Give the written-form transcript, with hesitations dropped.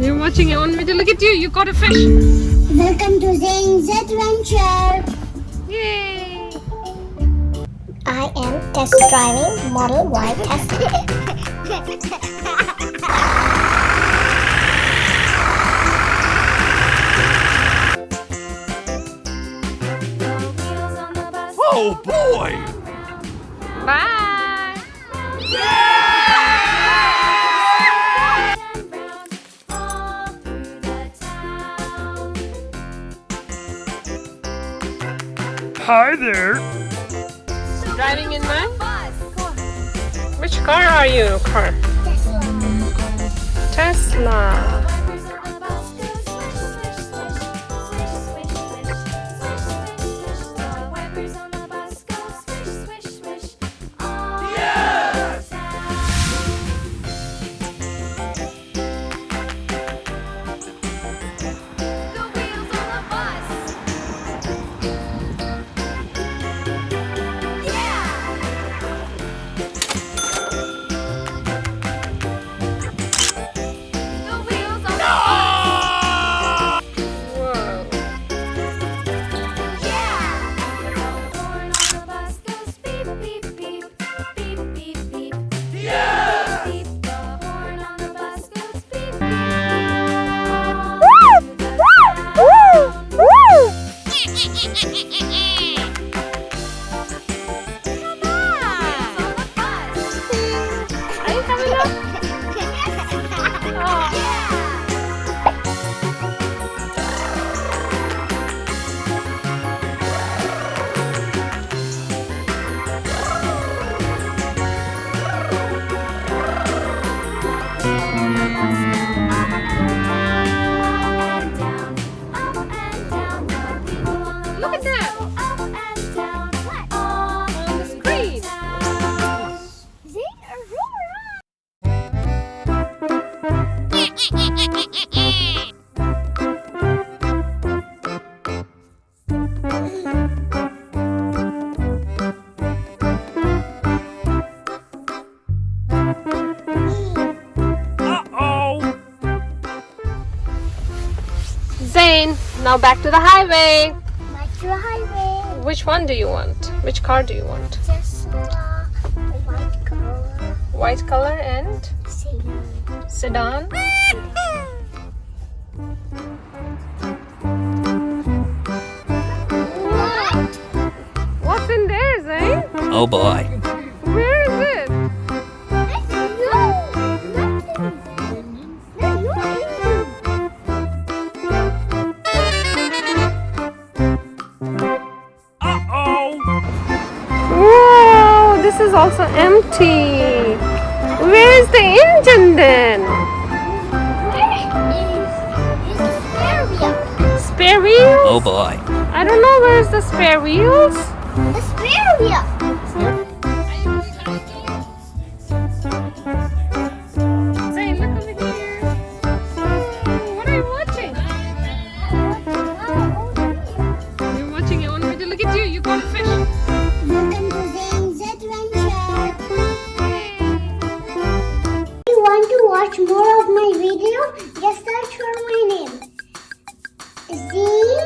You're watching your own video. Look at you. You caught a fish. Welcome to Zaynn's adventure. Yay! I am test driving Model Y Tesla. Oh boy! Bye! Hi there! Driving in my bus. Which car are you? Car? Tesla. Look at that! On the screen! Zaynn, Aurora! Uh-oh! Zayn, now back to the highway. Back to the highway. Which one do you want? Which car do you want? Tesla, white color, White color and Sedan. sedan? What? What's in there, Zayn? Oh boy! Where is it? Uh-oh! Whoa, this is also empty. Where is the engine then? Spare wheels? Oh boy! I don't know, where's the spare wheels? The spare wheel. Zayn, look over here. What are you watching? You're watching your own video. Look at you, you caught a fish. Welcome to Zaynn's adventure. If you want to watch more of my video, just search for my name. Z-A-Y.